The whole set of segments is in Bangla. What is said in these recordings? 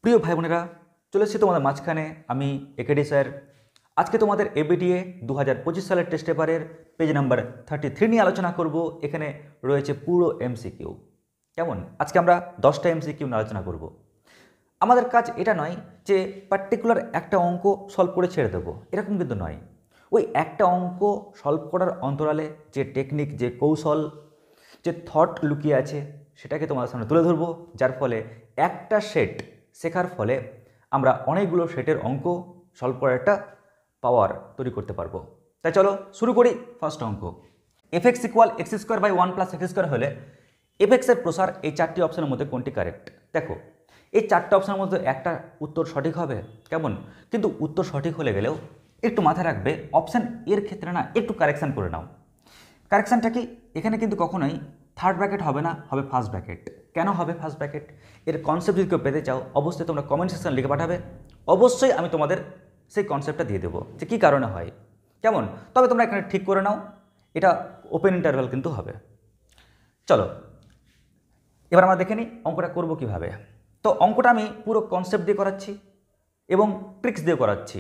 প্রিয় ভাই বোনেরা, চলে এসেছি তোমাদের মাঝখানে আমি একেডি স্যার। আজকে তোমাদের এবিটিএ 2025 সালের টেস্ট পেপারের পেজ নাম্বার 33 নিয়ে আলোচনা করব। এখানে রয়েছে পুরো এমসিকিউ। কেমন? আজকে আমরা 10টা এমসিকিউ নিয়ে আলোচনা করব। আমাদের কাজ এটা নয় যে পার্টিকুলার একটা অঙ্ক সলভ করে ছেড়ে দেবো, এরকম কিন্তু নয়। ওই একটা অঙ্ক সলভ করার অন্তরালে যে টেকনিক, যে কৌশল, যে থট লুকিয়ে আছে সেটাকে তোমাদের সামনে তুলে ধরবো, যার ফলে একটা সেট শেখার ফলে আমরা অনেকগুলো সেটের অঙ্ক সলভ করার একটা পাওয়ার তৈরি করতে পারবো। তাই চলো শুরু করি। ফার্স্ট অঙ্ক, f x equal x square by 1+x² হলে এফ এক্সের প্রসার এই চারটি অপশনের মধ্যে কোনটি কারেক্ট? দেখো, এই চারটে অপশনের মধ্যে একটা উত্তর সঠিক হবে। কেমন? কিন্তু উত্তর সঠিক হলে গেলেও একটু মাথায় রাখবে, অপশান এর ক্ষেত্রে না একটু কারেকশান করে নাও। কারেকশানটা কি? এখানে কিন্তু কখনোই থার্ড ব্র্যাকেট হবে না, হবে ফার্স্ট ব্র্যাকেট। কেন হবে ফার্স্ট ব্র্যাকেট? এর কনসেপ্ট যদি কেউ পেতে চাও অবশ্যই তোমরা কমেন্ট সেকশন লিখে পাঠাবে। অবশ্যই আমি তোমাদের সেই কনসেপ্টটা দিয়ে দেবো যে কী কারণে হয়। কেমন? তবে তোমরা এখানে ঠিক করে নাও, এটা ওপেন ইন্টারভ্যাল কিন্তু হবে। চলো এবার আমরা দেখে নিই অঙ্কটা করবো কীভাবে। তো অঙ্কটা আমি পুরো কনসেপ্ট দিয়ে করাচ্ছি এবং ট্রিক্স দিয়ে করাচ্ছি,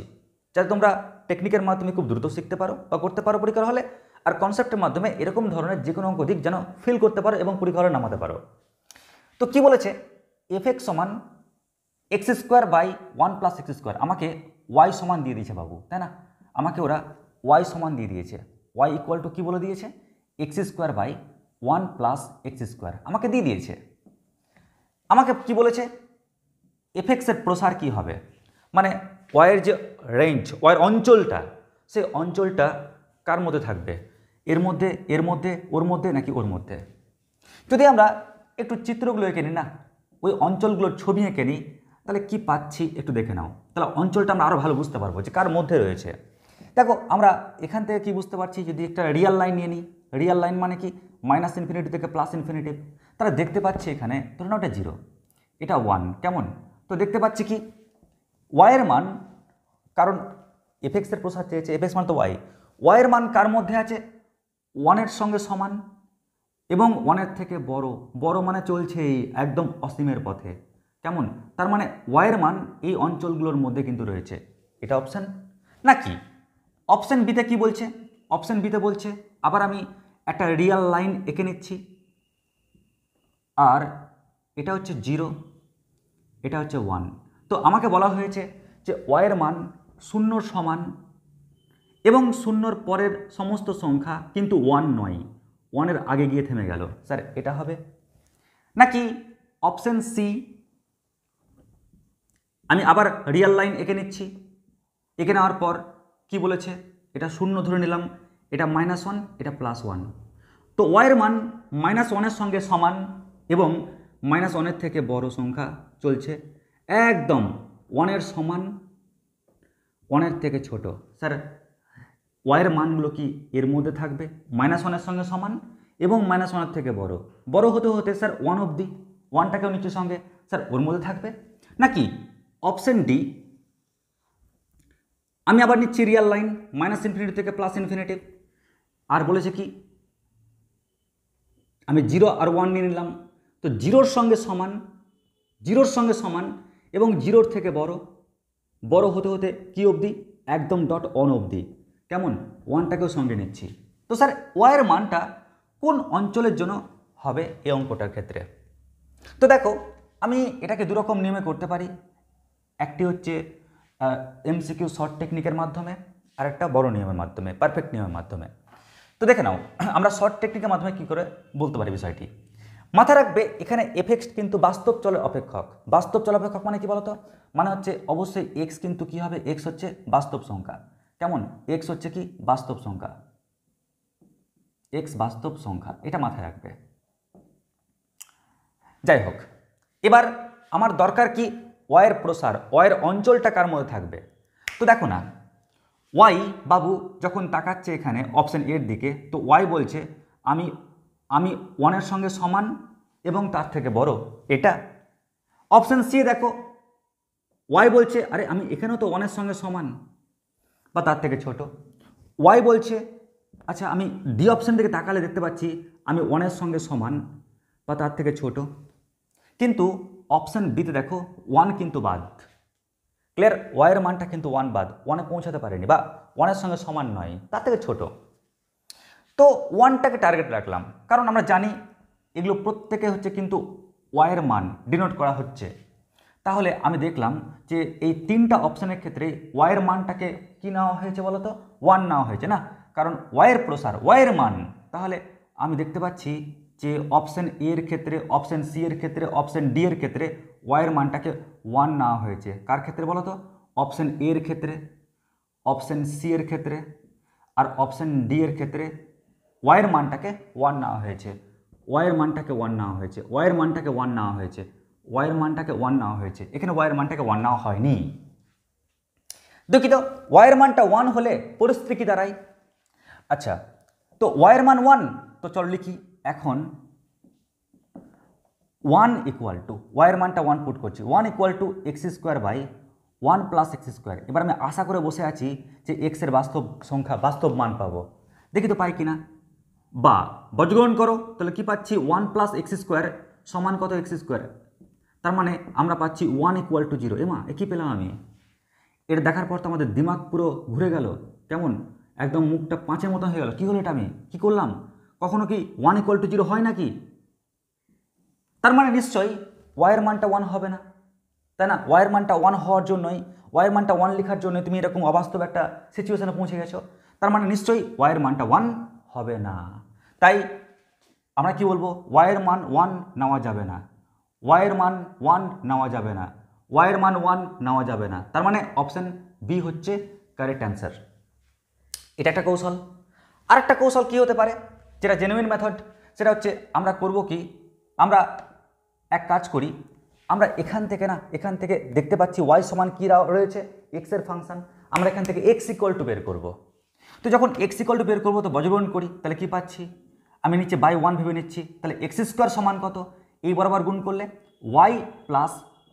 যাতে তোমরা টেকনিকের মাধ্যমে খুব দ্রুত শিখতে পারো বা করতে পারো পরীক্ষার হলে, আর কনসেপ্টের মাধ্যমে এরকম ধরনের যে কোনো অঙ্ক দিক যেন ফিল করতে পারো এবং পরীক্ষা হলে নামাতে পারো। তো কি বলেছে? এফ এক্স সমান x² বাই 1+x²। আমাকে ওয়াই সমান দিয়ে দিয়েছে বাবু, তাই না? আমাকে ওরা ওয়াই সমান দিয়ে দিয়েছে। ওয়াই ইকুয়াল টু কী বলে দিয়েছে? x² বাই 1+x² আমাকে দিয়ে দিয়েছে। আমাকে কি বলেছে? এফ এক্সের প্রসার কী হবে, মানে ওয়াইয়ের যে রেঞ্জ, ওয়াইয়ের অঞ্চলটা, সেই অঞ্চলটা কার মধ্যে থাকবে? এর মধ্যে, এর মধ্যে, ওর মধ্যে, নাকি ওর মধ্যে? যদি আমরা একটু চিত্রগুলো এঁকে নিই না, ওই অঞ্চলগুলোর ছবি এঁকে নিই, তাহলে কি পাচ্ছি একটু দেখে নাও। তাহলে অঞ্চলটা আমরা আরও ভালো বুঝতে পারবো যে কার মধ্যে রয়েছে। দেখো, আমরা এখান থেকে কি বুঝতে পারছি? যদি একটা রিয়াল লাইন নিয়ে নিই, রিয়াল লাইন মানে কি? -∞ থেকে +∞। তাহলে দেখতে পাচ্ছি এখানে, ধরে নাও এটা 0, এটা 1। কেমন? তো দেখতে পাচ্ছি কি ওয়াইয়ের মান, কারণ এফ এক্সের প্রসার চেয়েছে, এফ এক্স মান তো ওয়াই, ওয়াইয়ের মান কার মধ্যে আছে? 1-এর সঙ্গে সমান এবং 1-এর থেকে বড়। বড় মানে চলছে এই একদম অসীমের পথে। কেমন? তার মানে ওয়াইয়ের মান এই অঞ্চলগুলোর মধ্যে কিন্তু রয়েছে। এটা অপশান নাকি? অপশান বিতে কি বলছে? অপশান বিতে বলছে আবার আমি একটা রিয়াল লাইন এঁকে নিচ্ছি, আর এটা হচ্ছে 0, এটা হচ্ছে 1। তো আমাকে বলা হয়েছে যে ওয়াইয়ের মান 0 সমান এবং 0-র পরের সমস্ত সংখ্যা কিন্তু 1 নয়, 1-এর আগে গিয়ে থেমে গেল। স্যার এটা হবে নাকি অপশান সি? আমি আবার রিয়াল লাইন এঁকে নিচ্ছি, এঁকে নেওয়ার পর কি বলেছে? এটা 0 ধরে নিলাম, এটা -1, এটা +1। তো ওয়াইয়ের মান -1-এর সঙ্গে সমান এবং -1-এর থেকে বড় সংখ্যা চলছে, একদম 1-এর সমান, 1-এর থেকে ছোট। স্যার ওয়াইয়ের মানগুলো কি এর মধ্যে থাকবে? -1-এর সঙ্গে সমান এবং -1-এর থেকে বড়। বড় হতে হতে স্যার 1 অবধি, 1টাকেও নিচের সঙ্গে, স্যার ওর মধ্যে থাকবে নাকি অপশন ডি? আমি আবার নিচ্ছি রিয়াল লাইন -∞ থেকে +∞। আর বলেছে কি আমি 0 আর 1 নিয়ে নিলাম, তো 0-র সঙ্গে সমান, 0-র সঙ্গে সমান এবং 0-র থেকে বড়। বড় হতে হতে কি অবধি? একদম .1 অবধি। কেমন? 1টাকেও সঙ্গে নিচ্ছি। তো স্যার ওয়াইয়ের মানটা কোন অঞ্চলের জন্য হবে এই অঙ্কটার ক্ষেত্রে? তো দেখো, আমি এটাকে দুরকম নিয়মে করতে পারি। একটি হচ্ছে এমসিকিউ শর্ট টেকনিকের মাধ্যমে, আর একটা বড় নিয়মের মাধ্যমে, পারফেক্ট নিয়মের মাধ্যমে। তো দেখে নাও আমরা শর্ট টেকনিকের মাধ্যমে কী করে বলতে পারি বিষয়টি। মাথায় রাখবে এখানে এফ এক্স কিন্তু বাস্তব চলের অপেক্ষক। বাস্তব চল অপেক্ষক মানে কি বলতো? মানে হচ্ছে অবশ্যই এক্স কিন্তু কি হবে? এক্স হচ্ছে বাস্তব সংখ্যা। কেমন? এক্স হচ্ছে কি বাস্তব সংখ্যা, এক্স বাস্তব সংখ্যা, এটা মাথায় রাখবে। যাই হোক, এবার আমার দরকার কি? ওয়াইয়ের প্রসার, ওয়াইয়ের অঞ্চলটা কার মধ্যে থাকবে। তো দেখো না, ওয়াই বাবু যখন তাকাচ্ছে এখানে অপশান এর দিকে, তো ওয়াই বলছে আমি আমি 1-এর সঙ্গে সমান এবং তার থেকে বড়, এটা। অপশান সি দেখো, ওয়াই বলছে আরে আমি এখানেও তো 1-এর সঙ্গে সমান বা তার থেকে ছোট। ওয়াই বলছে আচ্ছা আমি ডি অপশান থেকে তাকালে দেখতে পাচ্ছি আমি 1-এর সঙ্গে সমান বা তার থেকে ছোট। কিন্তু অপশান বিতে দেখো 1 কিন্তু বাদ। ক্লিয়ার? ওয়াইয়ের মানটা কিন্তু 1 বাদ, 1-এ পৌঁছাতে পারেনি বা 1-এর সঙ্গে সমান নয়, তার থেকে ছোট। তো 1টাকে টার্গেট রাখলাম, কারণ আমরা জানি এগুলো প্রত্যেকে হচ্ছে কিন্তু ওয়াইয়ের মান ডিনোট করা হচ্ছে। তাহলে আমি দেখলাম যে এই 3টা অপশানের ক্ষেত্রে ওয়াইয়ের মানটাকে কি নেওয়া হয়েছে বলো তো? 1 নেওয়া হয়েছে না, কারণ ওয়াইয়ের প্রসার ওয়াইয়ের মান। তাহলে আমি দেখতে পাচ্ছি যে অপশান এ এর ক্ষেত্রে, অপশান সি এর ক্ষেত্রে, অপশান ডি এর ক্ষেত্রে ওয়াইয়ের মানটাকে 1 নেওয়া হয়েছে। কার ক্ষেত্রে বলো তো? অপশান এ এর ক্ষেত্রে, অপশান সি এর ক্ষেত্রে আর অপশান ডি এর ক্ষেত্রে ওয়াইয়ের মানটাকে 1 নেওয়া হয়েছে। ওয়াইয়ের মানটাকে 1 নেওয়া হয়েছে, ওয়াইয়ের মানটাকে 1 নেওয়া হয়েছে, ওয়াইয়ের মানটাকে 1 নেওয়া হয়েছে। এখানে ওয়াইয়ের মানটাকে 1 নেওয়া হয়নি। দুঃখিত, ওয়াইয়ের মানটা 1 হলে পরিস্থিতি কি দাঁড়ায়? আচ্ছা, তো ওয়াইয়ের মান 1, তো চল লিখি এখন 1 ইকুয়াল টু, ওয়াইয়ের মানটা 1 পুট করছি, 1 equal to x square by 1 plus x square. এবার আমি আশা করে বসে আছি যে এক্সের বাস্তব সংখ্যা, বাস্তব মান পাবো। দেখি তো পাই কিনা। বা বর্গগ্রহণ করো, তাহলে কি পাচ্ছি? 1 প্লাস এক্স স্কোয়ার সমান কত? X square. তার মানে আমরা পাচ্ছি 1 ইকুয়াল টু 0। এমা, এ কী পেলাম আমি? এটা দেখার পর তো আমাদের দিমাগ পুরো ঘুরে গেল, কেমন একদম মুখটা পাঁচের মতো হয়ে গেল। কী হলো এটা? আমি কী করলাম? কখনো কি 1 ইকুয়াল টু 0 হয় নাকি? তার মানে নিশ্চয়ই ওয়াইয়ের মানটা 1 হবে না, তাই না? ওয়াইয়ের মানটা 1 হওয়ার জন্যই, ওয়াইয়ের মানটা 1 লেখার জন্য তুমি এরকম অবাস্তব একটা সিচুয়েশনে পৌঁছে গেছো। তার মানে নিশ্চয়ই ওয়াইয়ের মানটা 1 হবে না। তাই আমরা কি বলবো? ওয়াইয়ের মান 1 নেওয়া যাবে না, ওয়াইয়ের মান 1 নেওয়া যাবে না, ওয়াইয়ের মান 1 নেওয়া যাবে না। তার মানে অপশান বি হচ্ছে কারেক্ট অ্যান্সার। এটা একটা কৌশল। আরেকটা কৌশল কি হতে পারে, যেটা জেনুইন মেথড, সেটা হচ্ছে আমরা করব কি, আমরা এক কাজ করি, আমরা এখান থেকে দেখতে পাচ্ছি ওয়াই সমান কী রয়েছে? এক্সের ফাংশন। আমরা এখান থেকে এক্স ইকুয়াল টু বের করব। তো যখন এক্স ইকুয়াল টু বের করবো তো বর্গগ্রহণ করি, তাহলে কি পাচ্ছি? আমি নিচে বাই 1 ভেবে নিচ্ছি, তাহলে এক্স স্কোয়ার সমান কত? এই বরাবর গুণ করলে y plus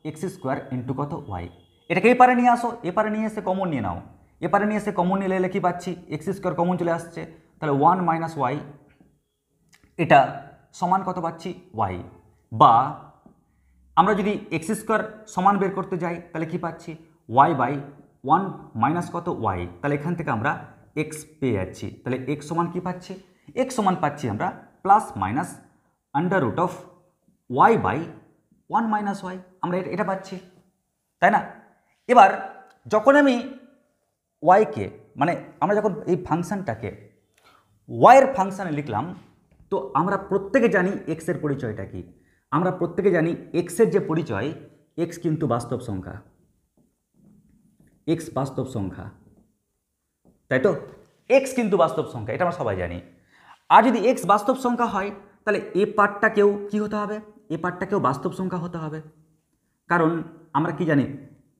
x square into কত? ওয়াই। এটাকে এপারে নিয়ে আসো, এপারে নিয়ে এসে কমন নিয়ে নাও, এপারে নিয়ে এসে কমন নিয়ে এলে কি পাচ্ছি? এক্স স্কোয়ার কমন চলে আসছে, তাহলে 1 মাইনাস ওয়াই, এটা সমান কত পাচ্ছি? ওয়াই। বা আমরা যদি এক্স স্কোয়ার সমান বের করতে যাই তাহলে কি পাচ্ছি? ওয়াই বাই 1 মাইনাস কত? ওয়াই। তাহলে এখান থেকে আমরা এক্স পেয়ে যাচ্ছি। তাহলে এক্স সমান কি পাচ্ছি? এক্স সমান পাচ্ছি আমরা plus minus under root of y by 1 minus y. আমরা এটা পাচ্ছি, তাই না? এবার যখন আমি ওয়াইকে, মানে আমরা যখন এই ফাংশানটাকে ওয়াইয়ের ফাংশানে লিখলাম, তো আমরা প্রত্যেকে জানি এক্সের পরিচয়টা কি। আমরা প্রত্যেকে জানি এক্সের যে পরিচয়, এক্স কিন্তু বাস্তব সংখ্যা, এক্স বাস্তব সংখ্যা, তাই তো? এক্স কিন্তু বাস্তব সংখ্যা, এটা আমরা সবাই জানি। আর যদি এক্স বাস্তব সংখ্যা হয় তাহলে এ পার্টটাকেও কি হতে হবে? এ পার্টটাকেও বাস্তব সংখ্যা হতে হবে, কারণ আমরা কি জানি?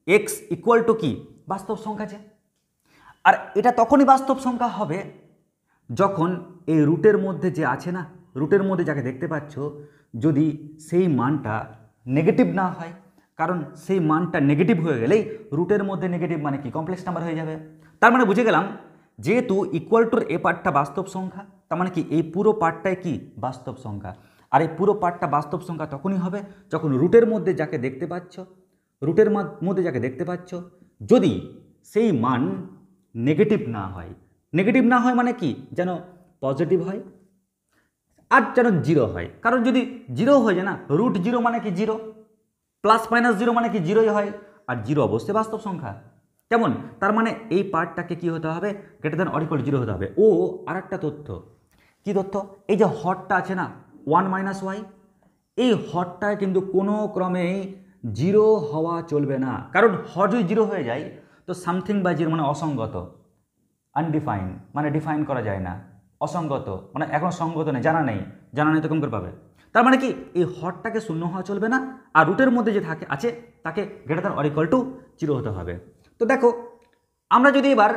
এক্স ইকুয়াল টু কি? বাস্তব সংখ্যা যে। আর এটা তখনই বাস্তব সংখ্যা হবে যখন এই রুটের মধ্যে যে আছে না, রুটের মধ্যে যাকে দেখতে পাচ্ছ, যদি সেই মানটা নেগেটিভ না হয়। কারণ সেই মানটা নেগেটিভ হয়ে গেলেই রুটের মধ্যে নেগেটিভ মানে কি? কমপ্লেক্স নাম্বার হয়ে যাবে। তার মানে বুঝে গেলাম যেহেতু ইকুয়াল টুর এ পার্টটা বাস্তব সংখ্যা, তার মানে কি এই পুরো পার্টটাই কি? বাস্তব সংখ্যা। আর এই পুরো পার্টটা বাস্তব সংখ্যা তখনই হবে যখন রুটের মধ্যে যাকে দেখতে পাচ্ছ, রুটের মধ্যে যাকে দেখতে পাচ্ছ, যদি সেই মান নেগেটিভ না হয়। নেগেটিভ না হয় মানে কি? যেন পজিটিভ হয় আর যেন 0 হয়। কারণ যদি 0 হয়ে যায় না, রুট 0 মানে কি 0, প্লাস মাইনাস 0 মানে কি 0ই হয়, আর 0 অবশ্যই বাস্তব সংখ্যা। কেমন? তার মানে এই পার্টটাকে কি হতে হবে? Greater than or equal two 0 হতে হবে। ও আর একটা তথ্য, কি তথ্য? এই যে হরটা আছে না 1 মাইনাস ওয়াই, এই হরটায় কিন্তু কোনো ক্রমেই 0 হওয়া চলবে না। কারণ হর যদি 0 হয়ে যায় তো সামথিং বাই 0 মানে অসঙ্গত, আনডিফাইন মানে ডিফাইন করা যায় না, অসঙ্গত মানে এখন সঙ্গত নেই, জানা নেই তো কম করে পাবে। তার মানে কি এই হরটাকে শূন্য হওয়া চলবে না, আর রুটের মধ্যে যে আছে তাকে greater than or equal two 0 হতে হবে। তো দেখো আমরা যদি এবার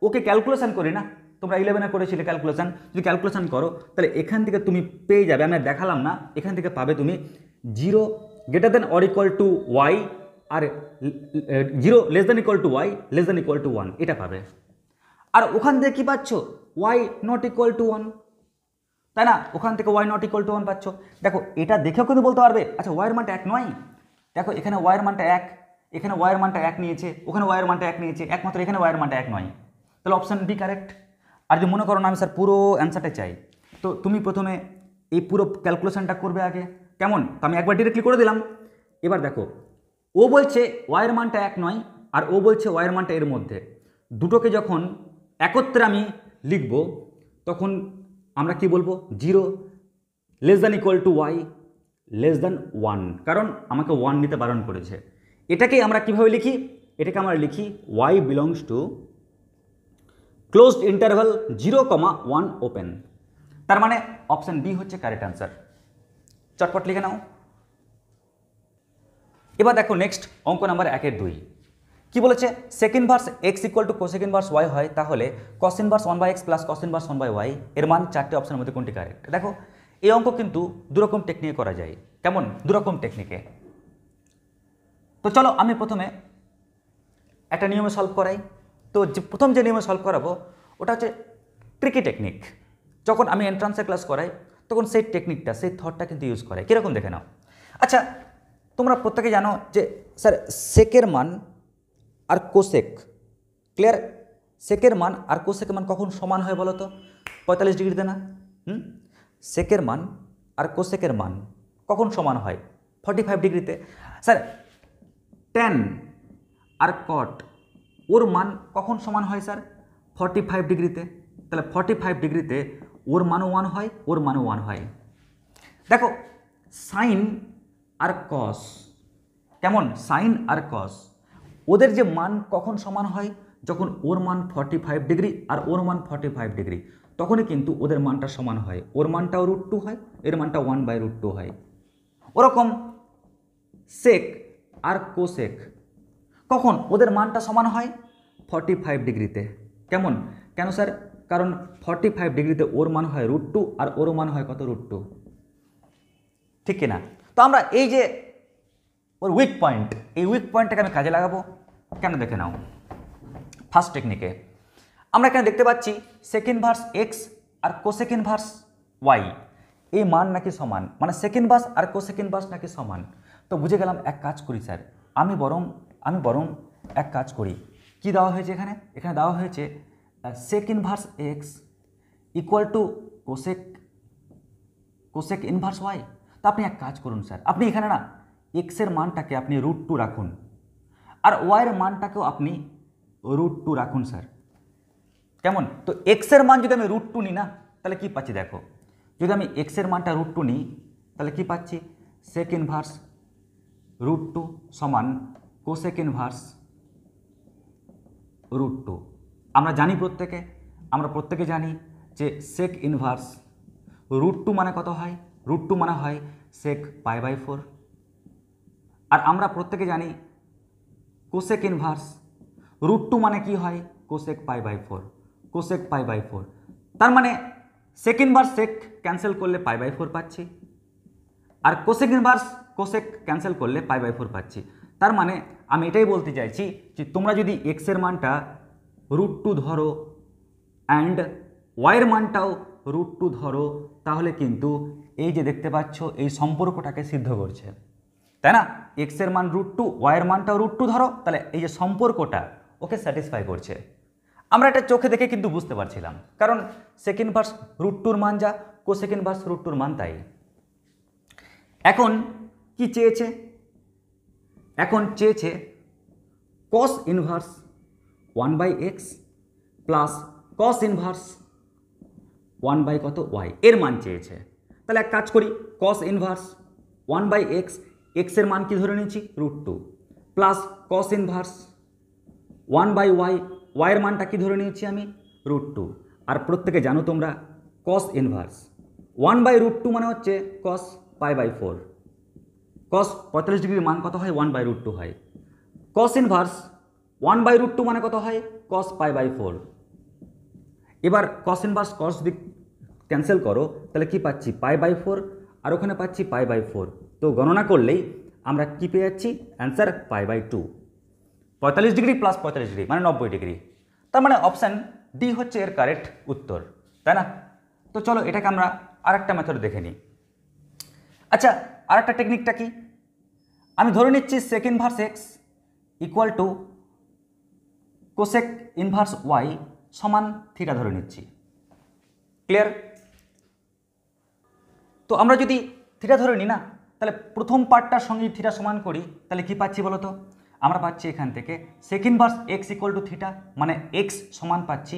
ওকে ক্যালকুলেশন করি না, তোমরা 11-এ করেছিলে ক্যালকুলেশন, যদি ক্যালকুলেশন করো তাহলে এখান থেকে তুমি পেয়ে যাবে, আমি দেখালাম না, এখান থেকে পাবে তুমি 0 greater than or equal to y আর 0 less than equal to y less than equal to 1, এটা পাবে। আর ওখান থেকে কি পাচ্ছ? ওয়াই নট ইকুয়াল টু 1, তাই না? ওখান থেকে ওয়াই নট ইকুয়াল টু 1 পাচ্ছ। দেখো এটা দেখেও কিন্তু বলতে পারবে আচ্ছা ওয়াইয়ের মানটা 1 নয়, দেখো এখানে ওয়াইয়ের মানটা 1, এখানে ওয়াইয়ের মানটা 1 নিয়েছে, ওখানে ওয়াইয়ের মানটা 1 নিয়েছে, একমাত্র এখানে ওয়াইয়ের মানটা 1 নয়, তাহলে অপশান বি কারেক্ট। আর যদি মনে করো না আমি স্যার পুরো অ্যান্সারটা চাই, তো তুমি প্রথমে এই পুরো ক্যালকুলেশনটা করবে আগে, কেমন? তো আমি একবার ডিরেক্টলি করে দিলাম। এবার দেখো ও বলছে ওয়াইয়ের মানটা 1 নয়, আর ও বলছে ওয়াইয়ের মানটা এর মধ্যে, দুটোকে যখন একত্রে আমি লিখব তখন আমরা কি বলবো? 0 less than equal to y less than 1, কারণ আমাকে 1 নিতে বারণ করেছে। এটাকেই আমরা কিভাবে লিখি? এটাকে আমরা লিখি y belongs to closed interval 0,1 open. তার মানে অপশান বি হচ্ছে কারেক্ট অ্যান্সার। চটপট লিখে নাও। এবার দেখো নেক্সট অঙ্ক নাম্বার 1-2 কি বলেছে? Sec inverse x equal to cosec inverse y হয়, তাহলে cos inverse 1/x plus cos inverse 1/y এর মান 4টে অপশনের মধ্যে কোনটি কারেক্ট? দেখো এই অঙ্ক কিন্তু দুরকম টেকনিকে করা যায়। কেমন? দুরকম টেকনিকে। তো চলো আমি প্রথমে একটা নিয়মে সলভ করাই। তো প্রথম যে নিয়মে সলভ করাবো ওটা হচ্ছে ট্রিকি টেকনিক। যখন আমি এন্ট্রান্সের ক্লাস করাই তখন সেই টেকনিকটা, সেই থটটা কিন্তু ইউজ করে। কীরকম দেখে নাও। আচ্ছা তোমরা প্রত্যেকে জানো যে স্যার সেকের মান আর কোসেক, ক্লিয়ার? সেকের মান আর কোসেকের মান কখন সমান হয় বলো তো? 45 ডিগ্রিতে না? সেকের মান আর কোসেকের মান কখন সমান হয়? 45 ডিগ্রিতে। স্যার ট্যান আর কট ওর মান কখন সমান হয় স্যার? 45 ডিগ্রিতে। তাহলে 45 ডিগ্রিতে ওর মানও 1 হয়, ওর মানও 1 হয়। দেখো সাইন আর কস, কেমন? সাইন আর কস ওদের যে মান কখন সমান হয়? যখন ওর মান 45 ডিগ্রি আর ওর মান 45 ডিগ্রি, তখনই কিন্তু ওদের মানটা সমান হয়। ওর মানটাও √2 হয়, এর মানটা 1/√2 হয়। ওরকম সেক আর কোসেক কখন ওদের মানটা সমান হয়? 45 ডিগ্রিতে। কেমন? কেন স্যার? কারণ 45 ডিগ্রিতে ওর মান হয় √2 আর ওর মান হয় কত? √2, ঠিক কিনা? তো আমরা এই যে ওর উইক পয়েন্ট, এই উইক পয়েন্টটাকে আমি কাজে লাগাবো। কেন দেখে নাও। ফার্স্ট টেকনিকে আমরা এখানে দেখতে পাচ্ছি সেক ইনভার্স এক্স আর কোসেক ইনভার্স ওয়াই এই মান নাকি সমান, মানে সেক ইনভার্স আর কোসেক ইনভার্স নাকি সমান। তো বুঝে গেলাম এক কাজ করি স্যার, আমি বরং এক কাজ করি। কি দেওয়া হয়েছে এখানে? এখানে দেওয়া হয়েছে sec inverse x equal to cosec inverse y. তো আপনি এক কাজ করুন স্যার, আপনি এখানে না এক্সের মানটাকে আপনি √2 রাখুন আর ওয়াইয়ের মানটাকেও আপনি √2 রাখুন স্যার। কেমন? তো এক্সের মান যদি আমি √2 নিই না, তাহলে কি পাচ্ছি দেখো। যদি আমি এক্সের মানটা √2 নিই তাহলে কি পাচ্ছি? সেক ইনভার্স √2 সমান কোসেক ইনভার্স √2। আমরা প্রত্যেকে জানি যে সেক ইনভার্স √2 মানে কত হয়? √2 মানে হয় সেক π/4। আর আমরা প্রত্যেকে জানি কোসেক ইনভার্স √2 মানে কি হয়? Cosec π/4, cosec π/4। তার মানে সেক ইনভার্স সেক ক্যান্সেল করলে π/4 পাচ্ছি, আর কোসেক ইনভার্স কোসেক ক্যান্সেল করলে π/4 পাচ্ছি। তার মানে আমি এটাই বলতে চাইছি যে তোমরা যদি এক্সের মানটা √2 ধরো অ্যান্ড ওয়াইয়ের মানটাও √2 ধরো, তাহলে কিন্তু এই যে দেখতে পাচ্ছ এই সম্পর্কটাকে সিদ্ধ করছে, তাই না? এক্সের মান √2, ওয়াইয়ের মানটাও √2 ধরো, তাহলে এই যে সম্পর্কটা ওকে স্যাটিসফাই করছে। আমরা এটা চোখে দেখে কিন্তু বুঝতে পারছিলাম, কারণ সেক ইনভার্স √2 মান যা, কোসেক ইনভার্স √2 মান তাই। এখন কি চেয়েছে? এখন চেয়েছে কস inverse 1/x plus cos inverse 1 কত? ওয়াই এর মান চেয়েছে। তাহলে এক কাজ করি, কস ইনভার্স 1/x, এক্সের মান কি ধরে নিচ্ছি? √2 প্লাস কস ইনভার্স 1/y, ওয়াইয়ের মানটা কি ধরে নিয়েছি আমি? √2। আর প্রত্যেকে জানো তোমরা কস ইনভার্স 1/√2 মানে হচ্ছে কস π/4। কস 45 ডিগ্রির মান কত হয়? 1/√2 হয়। কস ইনভার্স 1/√2 মানে কত হয়? কস π/4। এবার কস ইনভার্স কস যদি ক্যান্সেল করো তাহলে কি পাচ্ছি? π/4 আর ওখানে পাচ্ছি π/4। তো গণনা করলেই আমরা কি পেয়ে যাচ্ছি? অ্যান্সার π/2। 45 ডিগ্রি প্লাস 45 ডিগ্রি মানে 90 ডিগ্রি। তার মানে অপশান ডি হচ্ছে এর কারেক্ট উত্তর, তাই না? তো চলো এটাকে আমরা আরেকটা মেথড দেখে নিই। আচ্ছা আরেকটা টেকনিকটা কি? আমি ধরে নিচ্ছি sec inverse x equal to cosec inverse y সমান থিটা ধরে নিচ্ছি। ক্লিয়ার? তো আমরা যদি থিটা ধরে নিই না, তাহলে প্রথম পার্টটার সঙ্গে থিটা সমান করি, তাহলে কি পাচ্ছি বলো তো? আমরা পাচ্ছি এখান থেকে sec inverse x equal to theta, মানে এক্স সমান পাচ্ছি